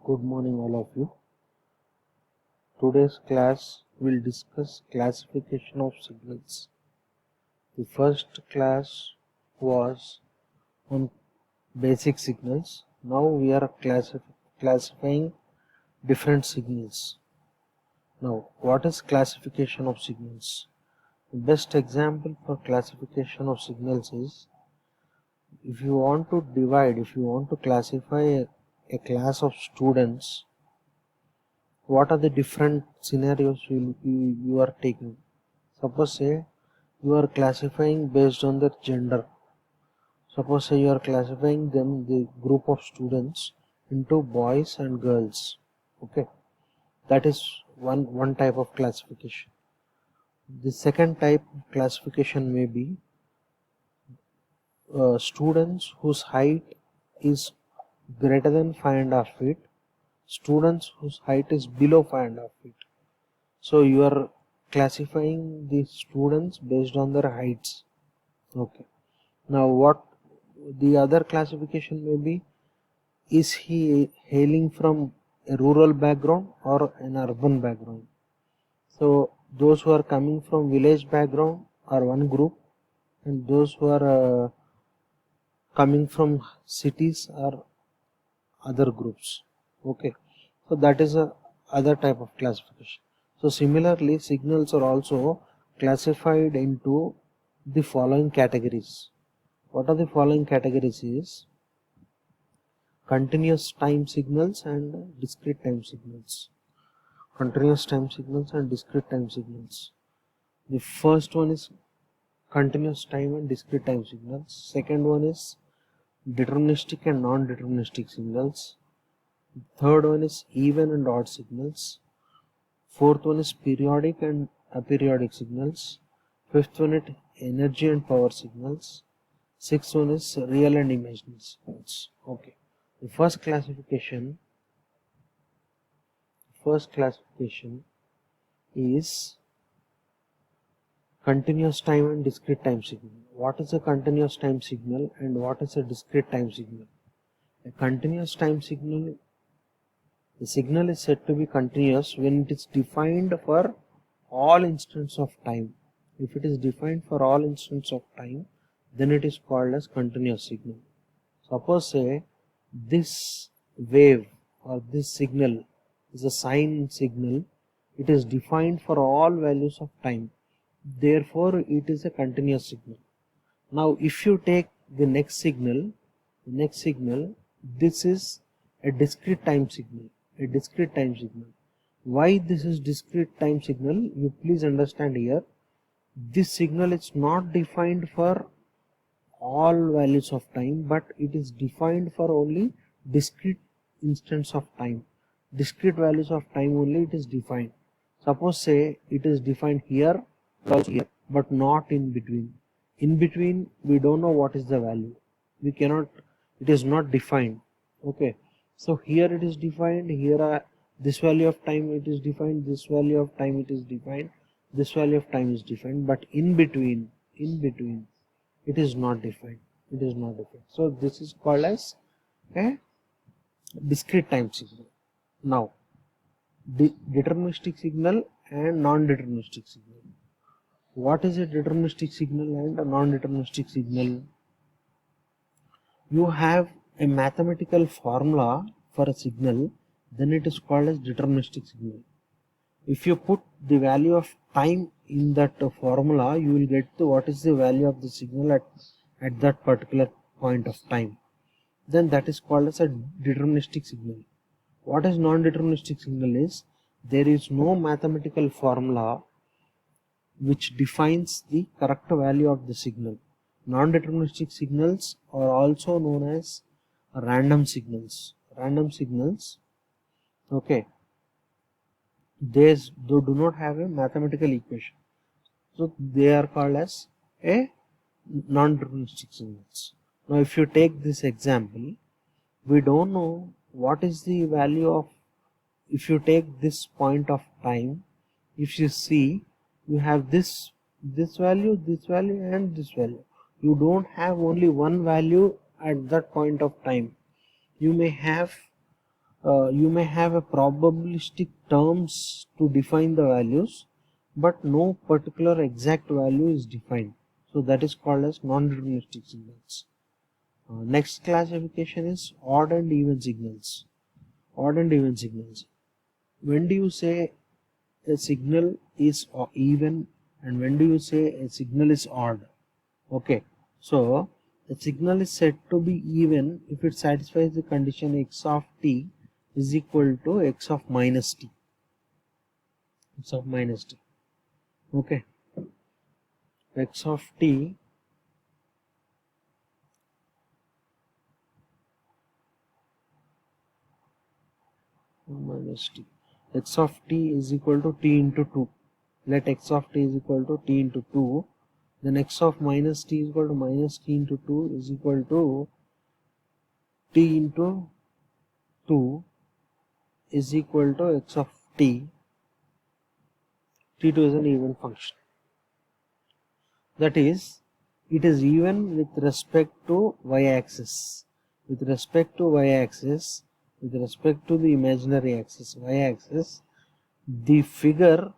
Good morning, all of you. Today's class will discuss classification of signals. The first class was on basic signals. Now we are classifying different signals. Now, what is classification of signals? The best example for classification of signals is if you want to classify a class of students, what are the different scenarios you are taking? Suppose say you are classifying based on their gender. Suppose say you are classifying them, the group of students, into boys and girls. Okay, that is one type of classification. The second type of classification may be students whose height is greater than 5.5 feet, students whose height is below 5.5 feet. So you are classifying the students based on their heights. Okay. Now what the other classification may be, is he hailing from a rural background or an urban background? So those who are coming from village background are one group, and those who are coming from cities are other groups. Okay, so that is a other type of classification. So similarly, signals are also classified into the following categories. What are the following categories is continuous time signals and discrete time signals. Continuous time signals and discrete time signals. The first one is continuous time and discrete time signals. Second one is deterministic and non-deterministic signals. Third one is even and odd signals. Fourth one is periodic and aperiodic signals. Fifth one is energy and power signals. Sixth one is real and imaginary signals. Okay. The first classification is continuous time and discrete time signal. What is a continuous time signal and what is a discrete time signal? A continuous time signal, the signal is said to be continuous when it is defined for all instants of time. If it is defined for all instants of time, then it is called as continuous signal. Suppose say this wave or this signal is a sine signal, it is defined for all values of time, therefore it is a continuous signal. Now if you take the next signal, this is a discrete time signal. Why this is discrete time signal? You please understand here, this signal is not defined for all values of time, but it is defined for only discrete instants of time, discrete values of time only it is defined. Suppose say it is defined here, also here, but not in between. In between we don't know what is the value, we cannot, it is not defined. Okay, so here it is defined, here this value of time it is defined, this value of time it is defined, this value of time is defined, but in between it is not defined, so this is called as a discrete time signal. Now deterministic signal and non-deterministic signal. What is a deterministic signal and a non-deterministic signal? You have a mathematical formula for a signal, then it is called as deterministic signal. If you put the value of time in that formula, you will get to what is the value of the signal at that particular point of time. Then that is called as a deterministic signal. What is non-deterministic signal is, there is no mathematical formula which defines the correct value of the signal. Non-deterministic signals are also known as random signals. Okay, they do not have a mathematical equation, so they are called as a non-deterministic signals. Now if you take this example, we don't know what is the value of, if you take this point of time, if you see, you have this value and this value. You don't have only one value at that point of time, you may have you may have a probabilistic terms to define the values, but no particular exact value is defined. So that is called as non-deterministic signals. Next classification is odd and even signals. Odd and even signals. When do you say a signal is even, and when do you say a signal is odd? Okay, so a signal is said to be even if it satisfies the condition x of t is equal to x of minus t. X of minus t. Okay, x of t minus t. X of t is equal to t into 2. Let x of t is equal to t into 2. Then x of minus t is equal to minus t into 2 is equal to t into 2 is equal to x of t. T2 is an even function. That is, it is even with respect to y-axis. With respect to y-axis, with respect to the imaginary axis, y-axis, the figure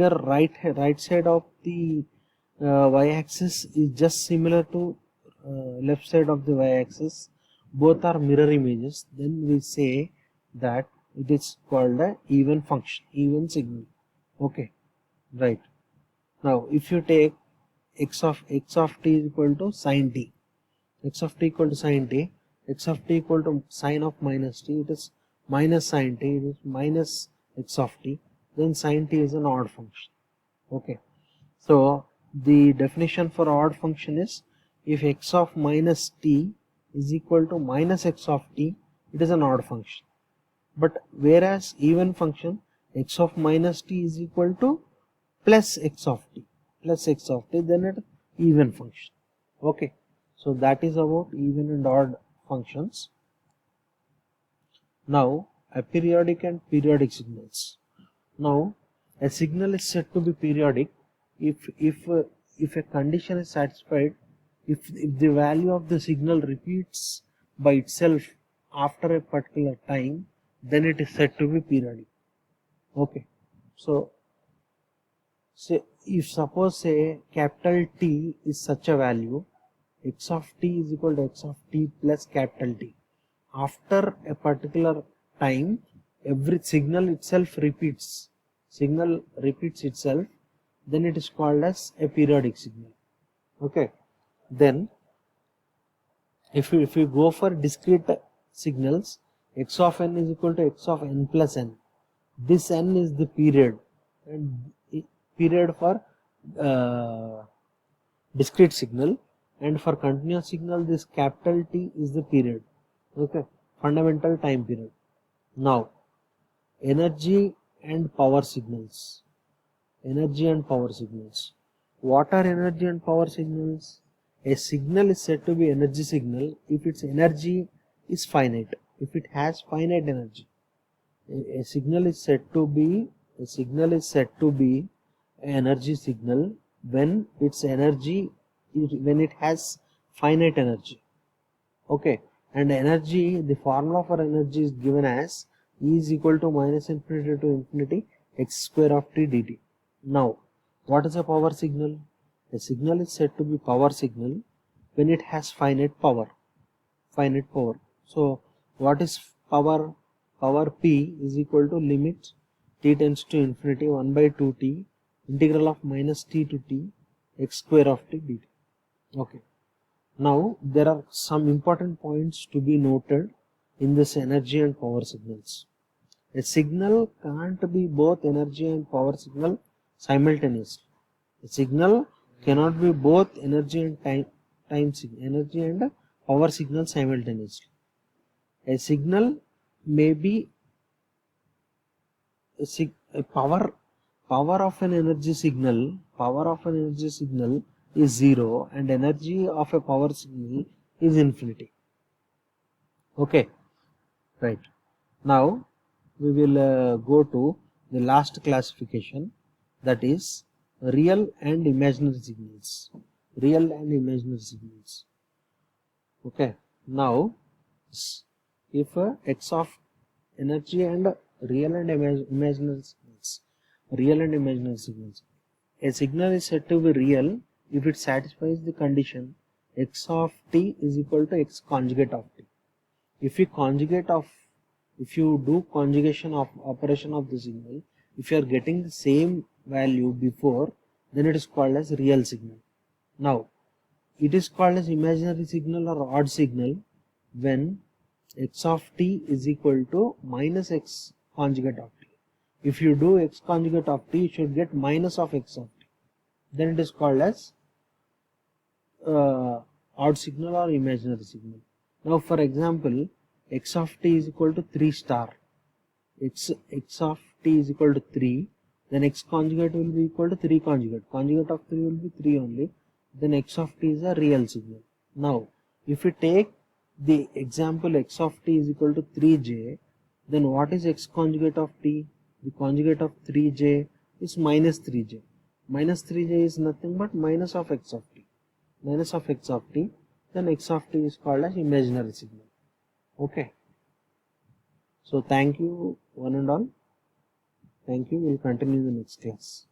right side of the y-axis is just similar to left side of the y-axis. Both are mirror images. Then we say that it is called a even function, even signal. Okay, right. Now if you take x of t is equal to sine t, x of t equal to sine t, x of t equal to sine of minus t, it is minus sine t, it is minus x of t, then sine t is an odd function. Okay, so the definition for odd function is if x of minus t is equal to minus x of t, it is an odd function. But whereas even function x of minus t is equal to plus x of t, then it is even function. Okay, so that is about even and odd functions. Now aperiodic and periodic signals. Now a signal is said to be periodic if a condition is satisfied, if the value of the signal repeats by itself after a particular time, then it is said to be periodic. Okay, so say if suppose say capital T is such a value, x of t is equal to x of t plus capital T. After a particular time, every signal itself repeats. Signal repeats itself, then it is called as a periodic signal. Okay, then if we go for discrete signals, x of n is equal to x of n plus n. This n is the period, and period for discrete signal, and for continuous signal this capital T is the period. Okay, fundamental time period. Now energy and power signals. Energy and power signals. What are energy and power signals? A signal is said to be energy signal if its energy is finite, if it has finite energy. A signal is said to be an energy signal when its energy, when it has finite energy. Okay, and energy, the formula for energy is given as E is equal to minus infinity to infinity x square of t dt. Now what is a power signal? A signal is said to be power signal when it has finite power. So what is power? Power P is equal to limit t tends to infinity 1 by 2t integral of minus t to t x square of t dt. Okay, now there are some important points to be noted in this energy and power signals. A signal can't be both energy and power signal simultaneously. A signal cannot be both energy and energy and power signal simultaneously. A signal may be a power of an energy signal is 0 and energy of a power signal is infinity. Okay, right. Now we will go to the last classification, that is real and imaginary signals. Okay, now If x of energy and real and imaginary signals, a signal is said to be real if it satisfies the condition x of t is equal to x conjugate of t. If you do conjugation of operation of the signal, if you are getting the same value before, then it is called as real signal. Now it is called as imaginary signal or odd signal when x of t is equal to minus x conjugate of t. If you do x conjugate of t, you should get minus of x of t. Then it is called as odd signal or imaginary signal. Now for example, x of t is equal to 3 star. X of t is equal to 3, then x conjugate will be equal to 3 conjugate. Conjugate of 3 will be 3 only. Then x of t is a real signal. Now if we take the example x of t is equal to 3j, then what is x conjugate of t? The conjugate of 3j is minus 3j. Minus 3j is nothing but minus of x of t. Minus of x of t, then x of t is called as imaginary signal. Okay. So thank you one and all. Thank you. We'll continue in the next class.